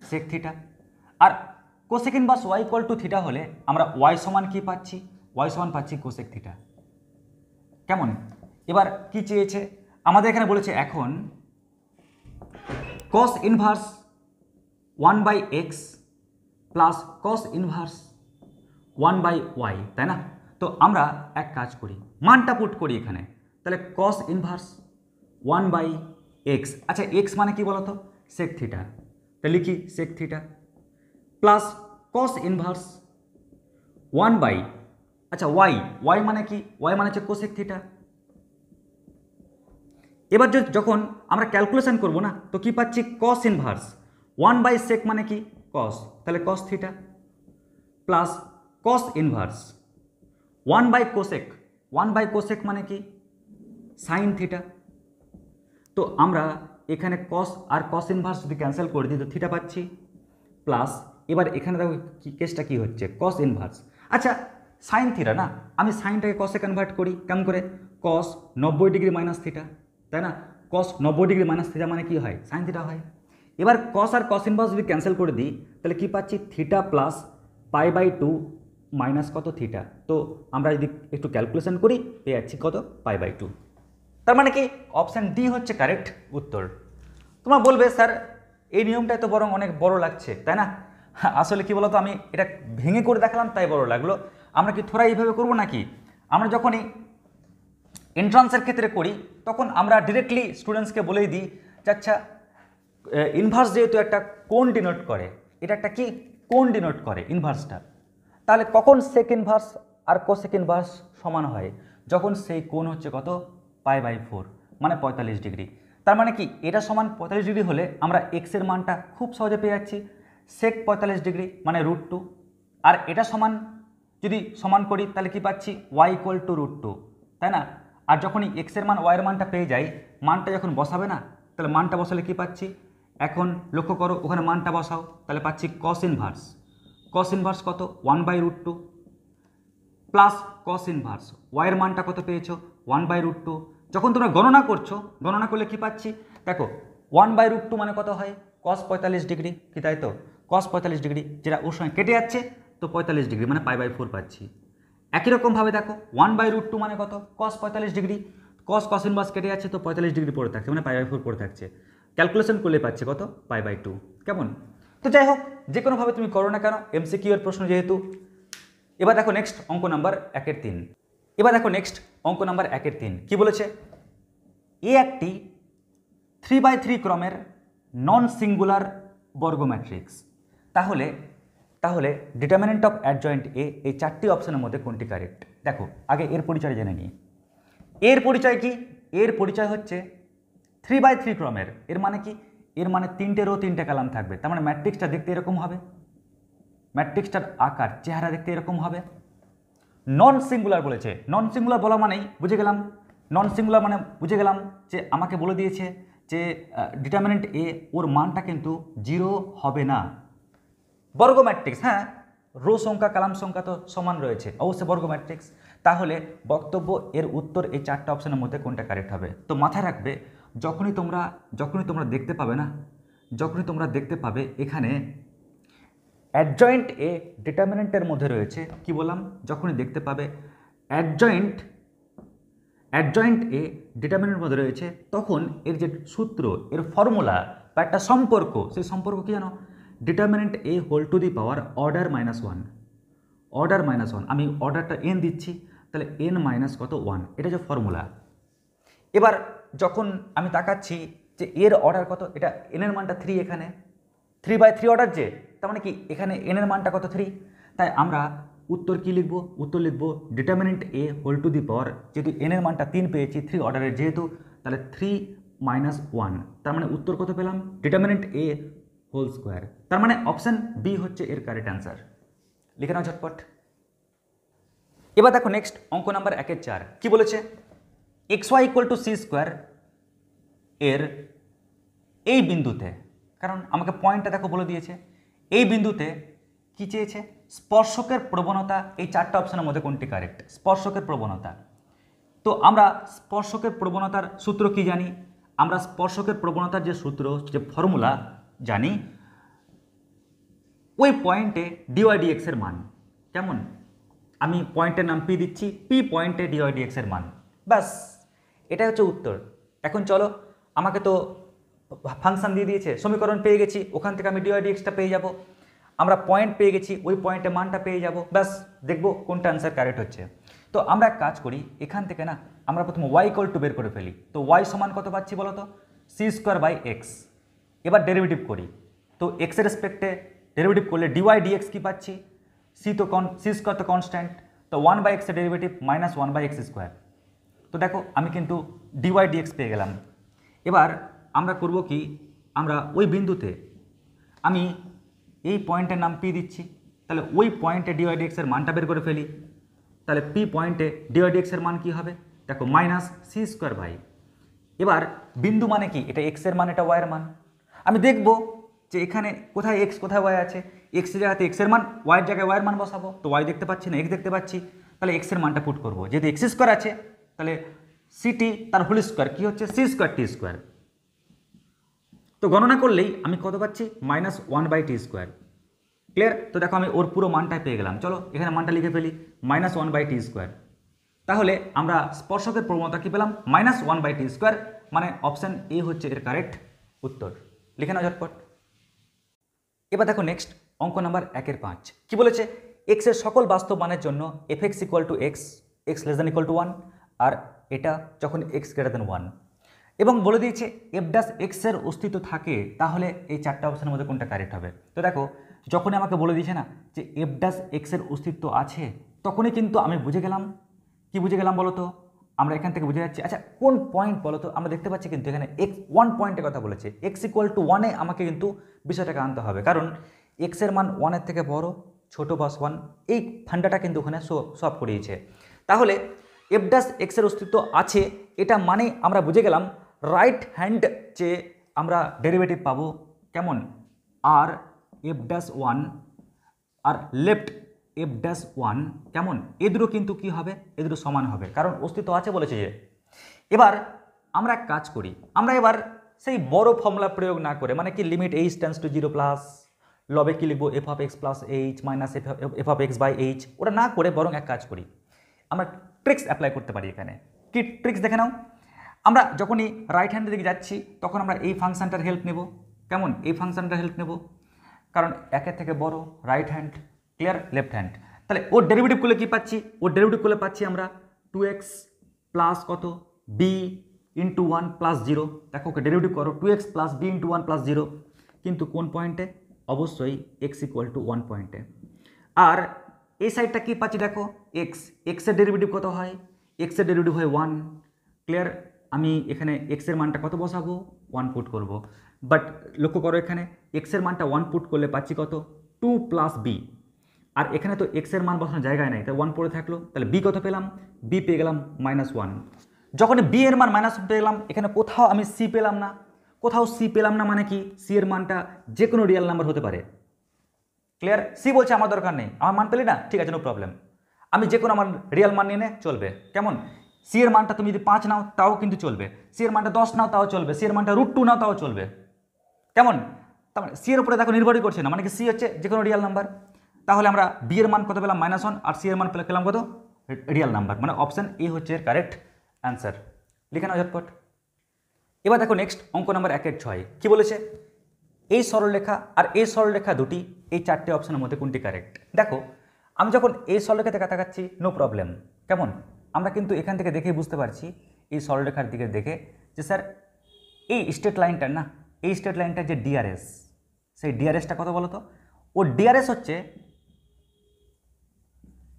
সেক থিটা। আর cosec inverse y equal to theta হলে আমরা ওয়াই সমান কি পাচ্ছি? ওয়াই সমান পাচ্ছি কোসেক থিটা। কেমন? এবার কি চেয়েছে আমাদের? এখানে বলেছে এখন কস inverse 1/x plus cos inverse 1/y, তাই না? তো আমরা এক কাজ করি, মানটা পুট করি এখানে। তাহলে কস ইনভার্স 1/x, আচ্ছা এক্স মানে কি বলতো? Sec theta. তাহলে লিখি sec theta plus cos inverse 1/, আচ্ছা ওয়াই, ওয়াই মানে কি? ওয়াই মানে হচ্ছে কোসেক থিটা। এবার যখন আমরা ক্যালকুলেশন করব না, তো কি পাচ্ছি? কস ইনভার্স 1/sec মানে কি? কস, তাহলে cos theta plus cos inverse 1/cosec, 1/cosec মানে কি? Sine theta. তো আমরা এখানে কস আর কস ইনভার্স যদি ক্যান্সেল করে দিই তো থিটা পাচ্ছি প্লাস, এবার এখানে দেখো কেসটা কি হচ্ছে, কস ইনভার্স, আচ্ছা সাইন থিটা না, আমি সাইনটাকে কসে কনভার্ট করি কেমন করে? কস 90 ডিগ্রি মাইনাস থিটা, তাই না? কস 90 ডিগ্রি মাইনাস থিটা মানে কি হয়? সাইন থিটা হয়। এবার কস আর কস ইনভার্স যদি ক্যান্সেল করে দিই তাহলে কি পাচ্ছি? থিটা প্লাস π/2 মাইনাস কত? থিটা। তো আমরা যদি একটু ক্যালকুলেশন করি পেয়ে যাচ্ছি কত? π/2। তার মানে কি অপশান ডি হচ্ছে কারেক্ট উত্তর। তোমরা বলবে স্যার এই নিয়মটাই তো বরং অনেক বড় লাগছে, তাই না? আসলে কি বলতো, আমি এটা ভেঙে করে দেখালাম তাই বড় লাগলো। আমরা কি থোড়া এইভাবে করবো নাকি? আমরা যখনই এন্ট্রান্সের ক্ষেত্রে করি তখন আমরা ডিরেক্টলি স্টুডেন্টসকে বলেই দিই যে আচ্ছা ইনভার্স যেহেতু একটা কোণ ডিনোট করে, এটা একটা কি কোণ ডিনোট করে ইনভার্সটা, তাহলে কখন সেক ইনভার্স আর কোসেক ইনভার্স সমান হয়? যখন সেই কোণ হচ্ছে কত? π/4 মানে 45 ডিগ্রি। তার মানে কি এটা সমান 45 ডিগ্রি হলে আমরা এক্সের মানটা খুব সহজে পেয়ে যাচ্ছি, সেক 45 ডিগ্রি মানে √2। আর এটা সমান যদি সমান করি তাহলে কি পাচ্ছি? y ইকুয়াল টু √2, তাই না? আর যখনই এক্সের মান ওয়াইয়ের মানটা পেয়ে যাই, মানটা যখন বসাবে না, তাহলে মানটা বসালে কি পাচ্ছি? এখন লক্ষ্য করো ওখানে মানটা বসাও, তাহলে পাচ্ছি কস ইনভার্স, কস ইনভার্স কত? 1/√2 প্লাস কস ইনভার্স ওয়াইয়ের মানটা কত পেয়েছো? 1/√2। যখন তোমরা গণনা করছো, গণনা করলে কি পাচ্ছি? দেখো 1/√2 মানে কত হয়? কস 45 ডিগ্রি, কি তাই তো? কস 45 ডিগ্রি যেটা ওর সঙ্গে কেটে যাচ্ছে, তো 45 ডিগ্রি মানে π/4 পাচ্ছি। একই রকমভাবে দেখো 1/√2 মানে কত? কস 45 ডিগ্রি, কস ইনভার্স কেটে যাচ্ছে, তো 45 ডিগ্রি পড়ে থাকছে মানে π/4 পড়ে থাকছে। ক্যালকুলেশন করলে পাচ্ছে কত? π/2। কেমন? তো যাই হোক, যে কোনোভাবে তুমি করো না কেন, এমসিকিউ এর প্রশ্ন যেহেতু। এবার দেখো নেক্সট অঙ্ক নাম্বার 1/3। এবার দেখো নেক্সট অঙ্ক নাম্বার 1/3 কি বলেছে? এ একটি 3/3 ক্রমের নন সিঙ্গুলার বর্গ ম্যাট্রিক্স। তাহলে তাহলে ডিটারমিনেন্ট অফ অ্যাডজয়েন্ট এ, এই চারটি অপশনের মধ্যে কোনটি কারেক্ট? দেখো আগে এর পরিচয় জেনে নিই। এর পরিচয় কি? এর পরিচয় হচ্ছে 3/3 ক্রমের। এর মানে কি? এর মানে 3টে রো 3টে কলাম থাকবে, তার মানে ম্যাট্রিক্সটা দেখতে এরকম হবে, ম্যাট্রিক্সটার আকার চেহারা দেখতে এরকম হবে। নন সিঙ্গুলার বলেছে, নন সিঙ্গুলার বলা মানেই বুঝে গেলাম, নন সিঙ্গুলার মানে বুঝে গেলাম যে আমাকে বলে দিয়েছে যে ডিটারমিনেন্ট এ ওর মানটা কিন্তু 0 হবে না। বর্গ ম্যাট্রিক্স, হ্যাঁ রো সংখ্যা কলাম সংখ্যা তো সমান রয়েছে, অবশ্যই বর্গ ম্যাট্রিক্স। তাহলে বক্তব্য এর উত্তর এই চারটা অপশনের মধ্যে কোনটা কারেক্ট হবে? তো মাথায় রাখবে যখনই তোমরা দেখতে পাবে না, যখনই তোমরা দেখতে পাবে এখানে অ্যাডজয়েন্ট এ ডিটারমিনেন্টের মধ্যে রয়েছে, কি বললাম? যখনই দেখতে পাবে অ্যাডজয়েন্ট এ ডিটারমিনেন্টের মধ্যে রয়েছে, তখন এর যে সূত্র, এর ফর্মুলা বা একটা সম্পর্ক, সেই সম্পর্ক কি জানো? Determinant A whole to the power order -1, order -1, আমি অর্ডারটা n দিচ্ছি, তাহলে n মাইনাস কত? 1, এটা যে ফর্মুলা। এবার যখন আমি তাকাচ্ছি যে এর অর্ডার কত, এটা n এর মানটা 3, এখানে 3/3 অর্ডার যে, তার মানে কি এখানে n এর মানটা কত? 3। তাই আমরা উত্তর কি লিখব? উত্তর লিখব determinant A whole to the power, যেহেতু n এর মানটা 3 পেয়েছি, 3 অর্ডারের যেহেতু, তাহলে 3 - 1, তার মানে উত্তর কত পেলাম? Determinant A whole square. তার মানে অপশান বি হচ্ছে এর কারেক্ট অ্যান্সার। লিখে নাও ঝটপট। এবার দেখো নেক্সট অঙ্ক নাম্বার 1-4 কি বলেছে, xy equal to c square এর এই বিন্দুতে, কারণ আমাকে পয়েন্টটা দেখো বলে দিয়েছে, এই বিন্দুতে কি চেয়েছে, স্পর্শকের প্রবণতা, এই চারটা অপশনের মধ্যে কোনটি কারেক্ট, স্পর্শকের প্রবণতা। তো আমরা স্পর্শকের প্রবণতার সূত্র কি জানি, আমরা স্পর্শকের প্রবণতার যে সূত্র, যে ফর্মুলা জানি, ওই পয়েন্টে ডিওয়াই ডিএক্স এর মান কেমন, আমি পয়েন্টের নাম পি দিচ্ছি, পি পয়েন্টে ডিওয়াই ডিএক্স এর মান, ব্যাস এটাই হচ্ছে উত্তর। এখন চলো, আমাকে তো ফাংশন দিয়ে দিয়েছে, সমীকরণ পেয়ে গেছি, ওখান থেকে আমি ডিওয়াই ডিএক্সটা পেয়ে যাব, আমরা পয়েন্ট পেয়ে গেছি, ওই পয়েন্টে মানটা পেয়ে যাব, ব্যাস দেখবো কোনটা অ্যান্সার কারেক্ট হচ্ছে। তো আমরা এক কাজ করি, এখান থেকে না আমরা প্রথমে ওয়াই ইকুয়াল টু বের করে ফেলি। তো ওয়াই সমান কত পাচ্ছি বলো তো, সি স্কোয়ার বাই এক্স। এবার ডেরিভেটিভ করি, তো এক্সের রেসপেক্টে ডেরিভেটিভ করলে ডিওয়াই ডিএক্স কী পাচ্ছি, সি স্কোয়ার তো কনস্ট্যান্ট, তো 1/x এর ডেরিভেটিভ মাইনাস 1/x স্কোয়ার। তো দেখো আমি কিন্তু ডিওয়াই ডিএক্স পেয়ে গেলাম। এবার আমরা করব কি, আমরা ওই বিন্দুতে আমি এই পয়েন্টের নাম পি দিচ্ছি, তাহলে ওই পয়েন্টে ডিওয়াই ডিএক্স এর মানটা বের করে ফেলি, তাহলে পি পয়েন্টে ডিওয়াই ডিএক্স এর মান কী হবে, দেখো মাইনাস সি স্কোয়ার বাই, এবার বিন্দু মানে কি, এটা এক্স এর মান, এটা ওয়াই এর মান, আমি দেখব যে এখানে কোথায় এক্স কোথায় ওয়াই আছে, এক্স এর জায়গাতে এক্স এর মান, ওয়াইয়ের জায়গায় ওয়াইয়ের মান বসাবো, তো ওয়াই দেখতে পাচ্ছি না, এক্স দেখতে পাচ্ছি, তাহলে এক্স এর মানটা পুট করবো, যেহেতু এক্স স্কোয়ার আছে তাহলে সিটি তার হোল স্কোয়ার কী হচ্ছে, সি স্কোয়ার টি স্কোয়ার। তো গণনা করলেই আমি কত পাচ্ছি, মাইনাস 1/t স্কোয়ার। ক্লিয়ার? তো দেখো আমি ওর পুরো মানটাই পেয়ে গেলাম, চলো এখানে মানটা লিখে ফেলি, মাইনাস 1/t স্কোয়ার। তাহলে আমরা স্পর্শকের প্রবণতা কি পেলাম, মাইনাস 1/t স্কোয়ার, মানে অপশান এ হচ্ছে এর কারেক্ট উত্তর। লিখে নাও ঝটপট। এবার দেখো নেক্সট অঙ্ক নাম্বার 1-5 কি বলেছে, এক্স এর সকল বাস্তব মানের জন্য F x equal to x, x less than equal to 1, আর এটা যখন এক্স গ্রেটার দ্যান 1, এবং বলে দিয়েছে এফ ড্যাশ এক্স এর অস্তিত্ব থাকে, তাহলে এই চারটা অপশনের মধ্যে কোনটা কারেক্ট হবে। তো দেখো যখনই আমাকে বলে দিয়েছে না যে এফ ড্যাশ এক্স এর অস্তিত্ব আছে, তখনই কিন্তু আমি বুঝে গেলাম, কি বুঝে গেলাম বলো তো, আমরা এখান থেকে বুঝে যাচ্ছি, আচ্ছা কোন পয়েন্ট বলো তো, আমরা দেখতে পাচ্ছি কিন্তু এখানে এক্স 1 পয়েন্টের কথা বলেছে, এক্স ইকুয়াল টু 1-এ আমাকে কিন্তু বিষয়টাকে আনতে হবে, কারণ এক্সের মান 1-এর থেকে বড়, ছোটো বাস 1, এই ফান্ডাটা কিন্তু ওখানে সলভ করিয়েছে। তাহলে এফ ড্যাশ এক্সের অস্তিত্ব আছে, এটা মানেই আমরা বুঝে গেলাম রাইট হ্যান্ড যে আমরা ডেরিভেটিভ পাবো কেমন, আর এফ ড্যাশ 1 আর লেফট এফ ড্যাশ 1 কেমন, এ দুটো কিন্তু কি হবে, এ দুটো সমান হবে, কারণ অস্তিত্ব আছে বলেছে যে। এবার আমরা এক কাজ করি, আমরা এবার সেই বড় ফর্মুলা প্রয়োগ না করে, মানে কি limit H tends to 0 plus লবে কি লিখবো F of X plus H minus F of X by H, ওটা না করে বরং এক কাজ করি, আমরা ট্রিক্স অ্যাপ্লাই করতে পারি এখানে। কি ট্রিক্স দেখে নাও, আমরা যখনই রাইট হ্যান্ডের দিকে যাচ্ছি তখন আমরা এই ফাংশনটার হেল্প নেব, কেমন, এই ফাংশনটার হেল্প নেব, কারণ একের থেকে বড় right hand, clear, left hand. তাহলে ওর ডেরিভেটিভ করলে কী পাচ্ছি, ওর ডেরিভেটিভ করলে পাচ্ছি আমরা 2x প্লাস কত বি ইন্টু 1 প্লাস 0, দেখো ওকে ডেরিভেটিভ করো 2x plus B into 1 plus 0, কিন্তু কোন পয়েন্টে, অবশ্যই এক্স ইকুয়াল টু 1 পয়েন্টে। আর এই সাইডটা কী পাচ্ছি দেখো, এক্সের ডেরিভেটিভ কত হয়, এক্সের ডেরিভেটিভ হয় 1, ক্লিয়ার, আমি এখানে এক্সের মানটা কত বসাবো, 1 পুট করব, বাট লক্ষ্য করো এখানে এক্সের মানটা 1 পুট করলে পাচ্ছি কত 2 প্লাস বি, আর এখানে তো এক্সের মান বসানোর জায়গায় নাই, তাই 1 পড়ে থাকলো, তাহলে বি কত পেলাম, বি পেয়ে গেলাম -1। যখন বি এর মান -1 পেয়ে গেলাম, এখানে কোথাও আমি সি পেলাম না, কোথাও সি পেলাম না, মানে কি সি এর মানটা যে কোনো রিয়েল নাম্বার হতে পারে, ক্লিয়ার, সি বলছে আমার দরকার নেই, আমার মান পেলি না, ঠিক আছে নো প্রবলেম, আমি যে কোনো আমার রিয়েল মান নিয়ে চলবে, কেমন, সি এর মানটা তুমি যদি 5 নাও তাও কিন্তু চলবে, সি এর মানটা 10 নাও তাও চলবে, সি এর মানটা √2 নাও তাও চলবে, কেমন, তার মানে সি এর উপরে দেখো নির্ভরই করছে না, মানে কি সি হচ্ছে যে কোনো রিয়েল নাম্বার। তাহলে আমরা বি এর মান কত পেলাম -1, আর সি এর মান পেলাম কত রিয়েল নাম্বার, মানে অপশান এ হচ্ছে এর কারেক্ট অ্যান্সার। লিখে নাও ঝটপট। এবার দেখো নেক্সট অঙ্ক নাম্বার 1-6 কি বলেছে, এই সরলরেখা আর এই সরলরেখা দুটি, এই চারটে অপশানের মধ্যে কোনটি কারেক্ট। দেখো আমি যখন এই সরলরেখা থেকে তাকাচ্ছি নো প্রবলেম, কেমন, আমরা কিন্তু এখান থেকে দেখেই বুঝতে পারছি এই সরলরেখার দিকে দেখে যে স্যার এই স্ট্রেট লাইনটার না, এই স্ট্রেট লাইনটার যে ডিআরএস, সেই ডিআরএসটা কত বলো তো, ও ডিআরএস হচ্ছে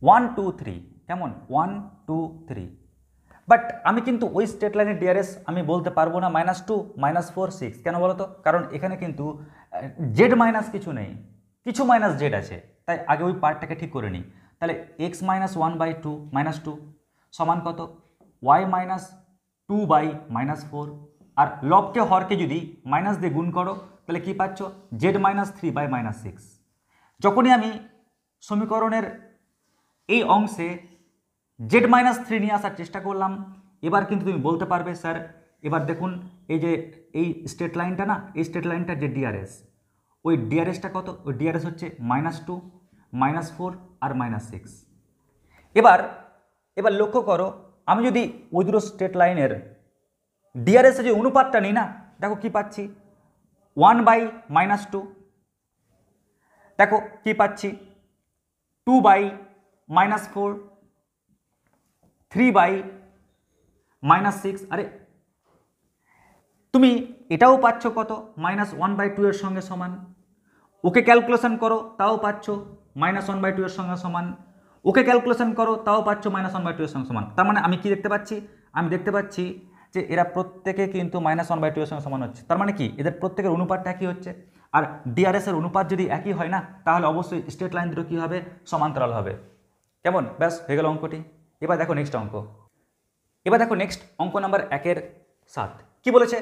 1 2 3, কেমন 1 2 3, বাট আমি কিন্তু ওই স্ট্রেট লাইনের ডিআরএস আমি বলতে পারবো না -2 -4 6, কেন বলো তো, কারণ এখানে কিন্তু জেড মাইনাস কিছু নেই, কিছু মাইনাস জেড আছে, তাই আগে ওই পার্টটাকে ঠিক করে নিই। তাহলে X minus one by two minus two সমান কত Y minus two by minus four, আর লবকে হরকে যদি মাইনাস দিয়ে গুণ করো তাহলে কি পাচ্ছ Z minus three by minus six. যখনই আমি সমীকরণের এই অংশে জেড মাইনাস থ্রি নিয়ে আসার চেষ্টা করলাম, এবার কিন্তু তুমি বলতে পারবে স্যার এবার দেখুন এই যে এই স্ট্রেট লাইনটা না, এই স্ট্রেট লাইনটার যে ডিআরএস, ওই ডিআরএসটা কত, ওই ডিআরএস হচ্ছে মাইনাস টু মাইনাস ফোর আর মাইনাস সিক্স। এবার লক্ষ্য করো আমি যদি ওই দুটো স্ট্রেট লাইনের ডিআরএসে যে অনুপাতটা নিই না, দেখো কি পাচ্ছি ওয়ান বাই মাইনাস টু, দেখো কি পাচ্ছি two by minus four, three by minus six. আরে তুমি এটাও পাচ্ছ কত মাইনাস ওয়ান বাই টু এর সঙ্গে সমান, ওকে ক্যালকুলেশন করো তাও পাচ্ছ মাইনাস ওয়ান বাই টু এর সঙ্গে সমান, ওকে ক্যালকুলেশন করো তাও পাচ্ছ মাইনাস ওয়ান বাই টু এর সঙ্গে সমান। তার মানে আমি কি দেখতে পাচ্ছি, আমি দেখতে পাচ্ছি যে এরা প্রত্যেকে কিন্তু মাইনাস ওয়ান বাই টু এর সঙ্গে সমান হচ্ছে। তার মানে কি এদের প্রত্যেকের অনুপাতটা একই হচ্ছে, আর ডিআরএস এর অনুপাত যদি একই হয় না তাহলে অবশ্যই স্ট্রেট লাইন দুটো কী হবে সমান্তরাল হবে। কেমন, ব্যাস হয়ে গেল অঙ্কটি। এবার দেখো নেক্সট অঙ্ক, এবার দেখো নেক্সট অঙ্ক নাম্বার 1/7 কি বলেছে,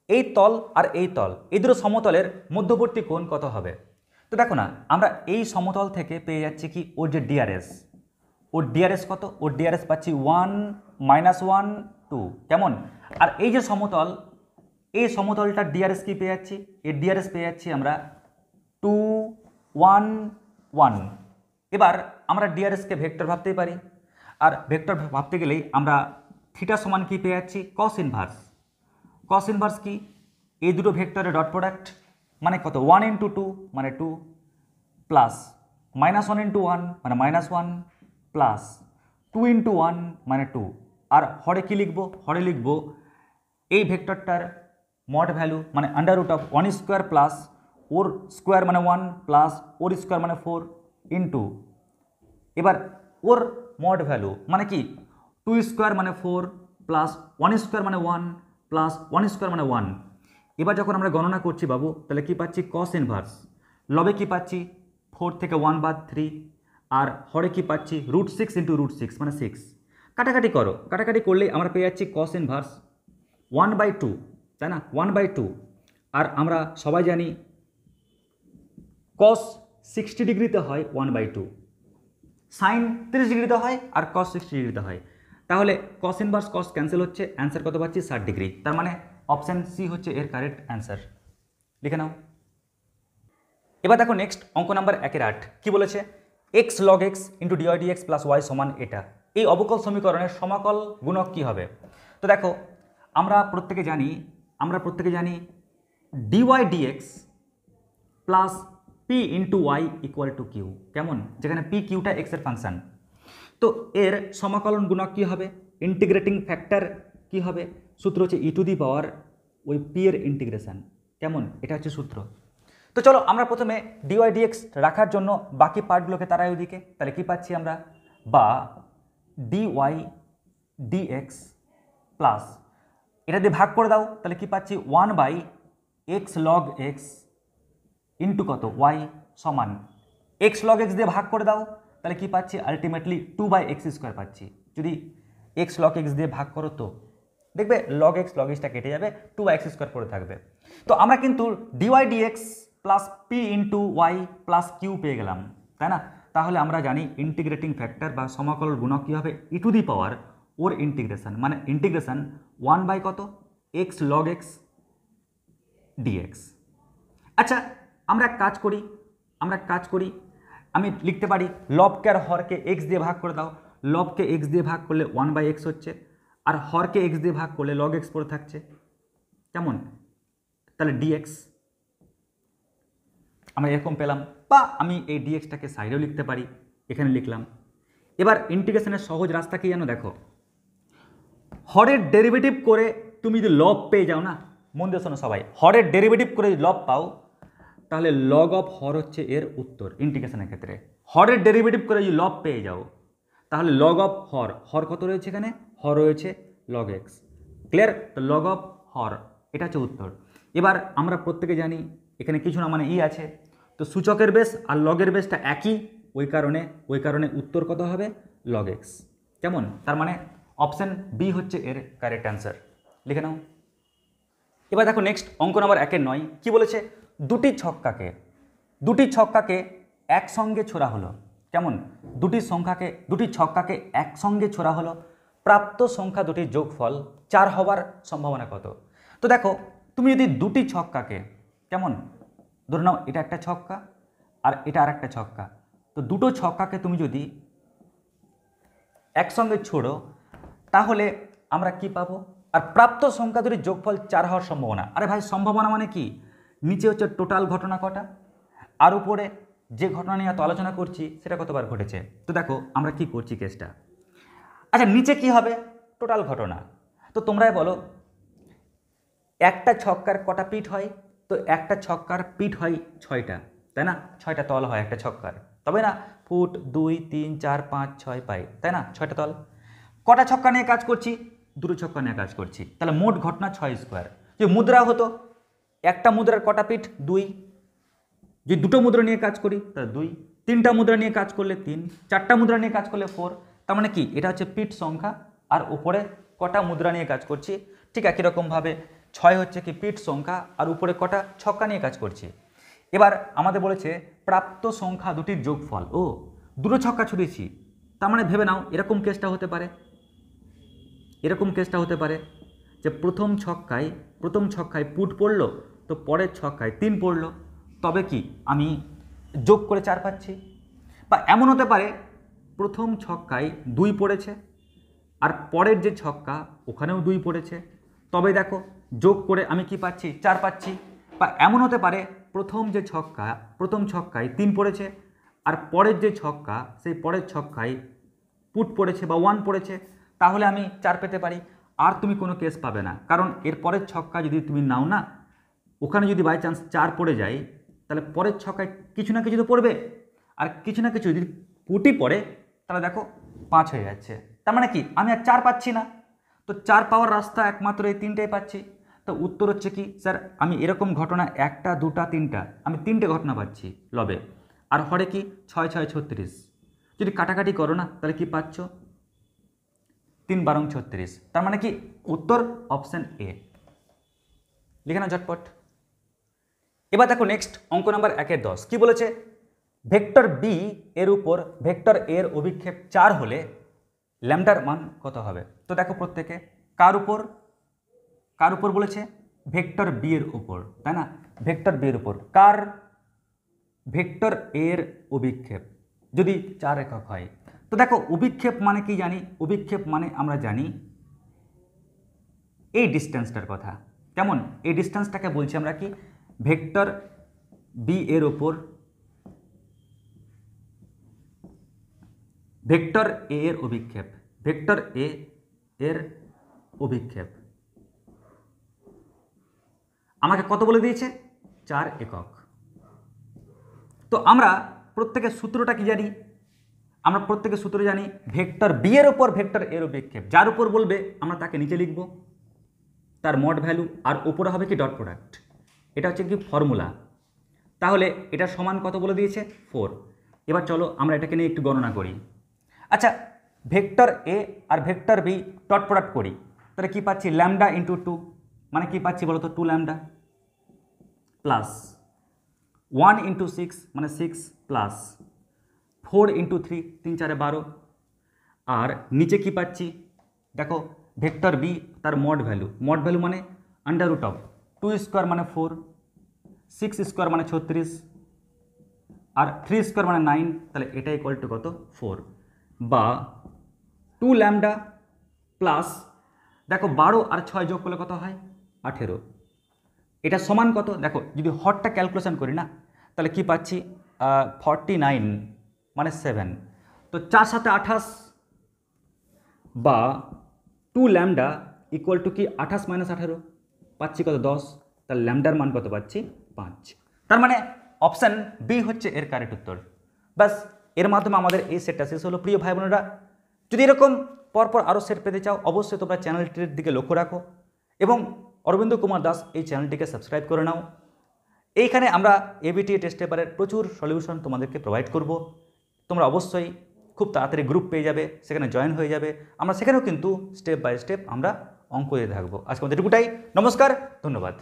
এই তল আর এই তল এই দুটো সমতলের মধ্যবর্তী কোণ কত হবে। তো দেখো না আমরা এই সমতল থেকে পেয়ে যাচ্ছি কি ওর যে ডিআরএস, ওর ডিআরএস কত, ওর ডিআরএস পাচ্ছি 1 মাইনাস 1 2 কেমন, আর এই যে সমতল এই সমতলটার ডিআরএস কি পেয়ে যাচ্ছি, এর ডিআরএস পেয়ে যাচ্ছি আমরা 2 1 1। এবার আমরা ডিআরএসকে ভেক্টর ভাবতেই পারি, আর ভেক্টর ভাবতে গেলেই আমরা থিটা সমান কি পেয়ে যাচ্ছি কস ইনভার্স। কস ইনভার্স কি, এই দুটো ভেক্টরের ডট প্রোডাক্ট মানে কত 1 ইন্টু 2 মানে 2 প্লাস মাইনাস 1 ইন্টু 1 মানে মাইনাস 1 প্লাস 2 ইন্টু 1 মানে 2। আর হরে কি লিখবো, হরে লিখবো এই ভেক্টরটার মড ভ্যালু মানে under root of 1 square plus ওর স্কোয়ার মানে 1 প্লাস ওর স্কোয়ার মানে 4 ইন্টু এবার ওর মড ভ্যালু মানে কি 2 স্কোয়ার মানে 4 প্লাস 1 স্কোয়ার মানে 1 প্লাস 1 স্কোয়ার মানে 1। এবার যখন আমরা গণনা করছি বাবু তাহলে কি পাচ্ছি কস ইনভার্স, লবে কি পাচ্ছি 4 থেকে 1 বাদ 3, আর হরে কি পাচ্ছি √6 ইন্টু √6 মানে 6। কাটাকাটি করো, কাটাকাটি করলেই আমরা পেয়ে যাচ্ছি কস ইনভার্স 1/2, তাই না 1/2। আর আমরা সবাই জানি কস 60 ডিগ্রিতে হয় 1/2, সাইন 30 ডিগ্রিতে হয় আর কস 60 ডিগ্রিতে হয়। তাহলে কস ইনভার্স কস ক্যান্সেল হচ্ছে, অ্যান্সার কত পাচ্ছি 60 ডিগ্রি। তার মানে অপশান সি হচ্ছে এর কারেক্ট অ্যান্সার, লিখে নাও। এবার দেখো নেক্সট অঙ্ক নাম্বার 1/8 কি বলেছে, x log x into dy dx plus y সমান এটা। এই অবকল সমীকরণের সমাকল গুণক কি হবে। তো দেখো আমরা প্রত্যেকে জানি dy dx plus P into y equal to Q, কেমন, যেখানে পি কিউটা এক্স এর ফাংশন। তো এর সমাকলন গুণক কি হবে, ইন্টিগ্রেটিং ফ্যাক্টর কি হবে, সূত্র হচ্ছে ই টু দি পাওয়ার ওই পি এর ইন্টিগ্রেশন, কেমন, এটা হচ্ছে সূত্র। তো চলো আমরা প্রথমে ডিওয়াই ডিএক্স রাখার জন্য বাকি পার্টগুলোকে তারাই ওইদিকে, তাহলে কি পাচ্ছি আমরা, বা ডিওয়াই ডিএক্স প্লাস এটা দিয়ে ভাগ করে দাও তাহলে কি পাচ্ছি 1/x log x ইন্টু কত ওয়াই সমান x log x দিয়ে ভাগ করে দাও তাহলে কি পাচ্ছি আলটিমেটলি 2/x² পাচ্ছি। যদি x log x দিয়ে ভাগ করো তো দেখবে log x টা কেটে যাবে, 2/x² পড়ে থাকবে। তো আমরা কিন্তু dy dx plus P into y plus Q পেয়ে গেলাম, তাই না। তাহলে আমরা জানি ইন্টিগ্রেটিং ফ্যাক্টর বা সমাকলন গুণক কী হবে, ই টু দি পাওয়ার ওর ইন্টিগ্রেশন মানে ইন্টিগ্রেশন 1 কত x log x dx। আচ্ছা আমরা এক কাজ করি আমি লিখতে পারি লবকে আর হরকে x দিয়ে ভাগ করে দাও, লবকে x দিয়ে ভাগ করলে 1/x হচ্ছে, আর হরকে x দিয়ে ভাগ করলে log x পড়ে থাকছে, কেমন, তাহলে dx আমরা এরকম পেলাম। বা আমি এই ডিএক্সটাকে সাইডেও লিখতে পারি, এখানে লিখলাম। এবার ইন্টিগ্রেশনের সহজ রাস্তা কি জানো, দেখো হরের ডেরিভেটিভ করে তুমি যদি লব পেয়ে যাও না, মন দিয়ে শোনো সবাই, হরের ডেরিভেটিভ করে যদি লব পাও তাহলে লগ অফ হর হচ্ছে এর উত্তর ইন্টিগ্রেশনের ক্ষেত্রে। হরের ডেরিভেটিভ করে যদি লব পেয়ে যাও তাহলে লগ অফ হর কত রয়েছে এখানে, হর রয়েছে log x, ক্লিয়ার। তো লগ অফ হর এটা হচ্ছে উত্তর। এবার আমরা প্রত্যেকে জানি এখানে কিছু না মানে ই আছে, তো সূচকের বেস আর লগের বেসটা একই, ওই কারণে উত্তর কত হবে লগ এক্স। কেমন? তার মানে অপশান বি হচ্ছে এর কারেক্ট অ্যান্সার। লিখে নাও। এবার দেখো নেক্সট অঙ্ক নাম্বার 1-9 কি বলেছে, দুটি ছক্কাকে একসঙ্গে ছোড়া হলো। কেমন? দুটি ছক্কাকে একসঙ্গে ছোড়া হলো, প্রাপ্ত সংখ্যা দুটির যোগফল 4 হওয়ার সম্ভাবনা কত? তো দেখো তুমি যদি দুটি ছক্কাকে, কেমন, ধরে নাও এটা একটা ছক্কা আর এটা আর একটা ছক্কা, তো দুটো ছক্কাকে তুমি যদি একসঙ্গে ছোড়ো তাহলে আমরা কি পাবো? আর প্রাপ্ত সংখ্যা দুটির যোগফল 4 হওয়ার সম্ভাবনা। আরে ভাই সম্ভাবনা মানে কি? নিচে হচ্ছে টোটাল ঘটনা কটা আর উপরে যে ঘটনা নিয়ে এত আলোচনা করছি সেটা কতবার ঘটেছে। তো দেখো আমরা কি করছি কেসটা। আচ্ছা নিচে কি হবে? টোটাল ঘটনা। তো তোমরাই বলো একটা ছক্কার কটা পিঠ হয়? তো একটা ছক্কার পিঠ হয় 6টা, তাই না? 6টা তল হয় একটা ছক্কার, তবে না ফুট 2 3 4 5 6 পাই, তাই না? 6টা তল। কটা ছক্কা নিয়ে কাজ করছি? দুটো ছক্কা নিয়ে কাজ করছি, তাহলে মোট ঘটনা 6 স্কোয়ার। যদি মুদ্রা হতো একটা মুদ্রার কটা পিঠ? 2। যদি দুটো মুদ্রা নিয়ে কাজ করি তাহলে 2, 3টা মুদ্রা নিয়ে কাজ করলে 3, 4টা মুদ্রা নিয়ে কাজ করলে 4। তার মানে কি এটা হচ্ছে পিঠ সংখ্যা আর উপরে কটা মুদ্রা নিয়ে কাজ করছি। ঠিক একই রকমভাবে 6 হচ্ছে কি পিঠ সংখ্যা আর উপরে কটা ছক্কা নিয়ে কাজ করছি। এবার আমাদের বলেছে প্রাপ্ত সংখ্যা দুটির যোগফল। ও দুটো ছক্কা ছুড়েছি, তার মানে ভেবে নাও এরকম কেসটা হতে পারে যে প্রথম ছক্কায় পুট পড়লো, তো পরের ছক্কায় 3 পড়লো, তবে কি আমি যোগ করে 4 পাচ্ছি। বা এমন হতে পারে প্রথম ছক্কায় 2 পড়েছে আর পরের যে ছক্কা ওখানেও 2 পড়েছে, তবে দেখো যোগ করে আমি কি পাচ্ছি? 4 পাচ্ছি। বা এমন হতে পারে প্রথম ছক্কায় 3 পড়েছে আর পরের যে ছক্কা সেই পরের ছক্কায় পুট পড়েছে বা 1 পড়েছে, তাহলে আমি 4 পেতে পারি। আর তুমি কোনো কেস পাবে না, কারণ এর পরের ছক্কা যদি তুমি নাও না, ওখানে যদি বাই চান্স 4 পড়ে যায় তাহলে পরের ছক্কায় কিছু না কিছু তো পড়বে, আর কিছু না কিছু যদি পুটি পড়ে তাহলে দেখো 5 হয়ে যাচ্ছে। তার মানে কি আমি আর 4 পাচ্ছি না। তো 4 পাওয়ার রাস্তা একমাত্র এই 3টাই পাচ্ছি। তো উত্তর হচ্ছে কি স্যার, আমি এরকম ঘটনা 1টা 2টা 3টা আমি 3টে ঘটনা পাচ্ছি লবে। আর হরে কি 6 6 36, যদি কাটাকাটি করো না তাহলে কি পাচ্ছ? 3 12 36। তার মানে কি উত্তর অপশন এ। লিখে নাও ঝটপট। এবার দেখো নেক্সট অঙ্ক নাম্বার 1-10 কি বলেছে, ভেক্টর বি এর উপর ভেক্টর এর অভিক্ষেপ 4 হলে ল্যামডার মান কত হবে? তো দেখো প্রত্যেকে কার উপর বলেছে? ভেক্টর বি এর উপর, তাই না? ভেক্টর বি এর উপর কার? ভেক্টর এর অভিক্ষেপ যদি 4 একক হয়, তো দেখো অভিক্ষেপ মানে কি জানি? অভিক্ষেপ মানে আমরা জানি এই ডিস্টেন্সটার কথা। কেমন? এই ডিস্টেন্সটাকে বলছি আমরা কি? ভেক্টর বি এর উপর ভেক্টর এ এর অভিক্ষেপ। ভেক্টর এ এর অভিক্ষেপ আমাকে কত বলে দিয়েছে? 4 একক। তো আমরা প্রত্যেকের সূত্রটা কি জানি? আমরা প্রত্যেকের সূত্র জানি ভেক্টর বি এর উপর ভেক্টর এর অভিক্ষেপ, যার উপর বলবে আমরা তাকে নিচে লিখব তার মড ভ্যালু, আর উপরে হবে কি ডট প্রোডাক্ট। এটা হচ্ছে কি ফর্মুলা। তাহলে এটা সমান কত বলে দিয়েছে? 4। এবার চলো আমরা এটাকে নিয়ে একটু গণনা করি। আচ্ছা ভেক্টর এ আর ভেক্টর বি ডট প্রোডাক্ট করি, তাহলে কি পাচ্ছি? ল্যামডা ইন্টু 2, মানে কি পাচ্ছি বলো তো? 2 ল্যামডা প্লাস 1 ইন্টু 6 মানে 6 প্লাস 4 ইন্টু 3 3 4 12। আর নিচে কি পাচ্ছি দেখো? ভেক্টর বি তার মড ভ্যালু মানে আন্ডার রুট অফ 2 স্কোয়ার মানে 4, 6 স্কোয়ার মানে 36, আর 3 স্কোয়ার মানে 9, তাহলে এটা ইকুয়াল টু কত? 4। বা 2 ল্যামডা প্লাস দেখো 12 আর 6 যোগ করলে কত হয়? 18। এটা সমান কত? দেখো যদি হরটা ক্যালকুলেশন করি না তাহলে কি পাচ্ছি? 49 মানে 7। তো 4 7 28 বা 2 ল্যামডা ইকুয়াল টু কি 28 মাইনাস 18 পাচ্ছি কত? 10। তাহলে ল্যামডার মান কত পাচ্ছি? 5। তার মানে অপশান বি হচ্ছে এর কারেক্ট উত্তর। ব্যাস এর মাধ্যমে আমাদের এই সেটটা শেষ হলো। প্রিয় ভাই বোনেরা, যদি এরকম পরপর আরও সেট পেতে চাও অবশ্যই তোমরা চ্যানেলটির দিকে লক্ষ্য রাখো এবং অরবিন্দ কুমার দাস এই চ্যানেলটিকে সাবস্ক্রাইব করে নাও। এইখানে আমরা এবিটিএ টেস্ট পেপারের প্রচুর সলিউশন তোমাদেরকে প্রোভাইড করব। তোমরা অবশ্যই খুব তাড়াতাড়ি গ্রুপ পেয়ে যাবে, সেখানে জয়েন হয়ে যাবে। আমরা সেখানেও কিন্তু স্টেপ বাই স্টেপ আমরা অঙ্ক দিতে থাকবো। আজকে আমাদের এটুকুটাই। নমস্কার, ধন্যবাদ।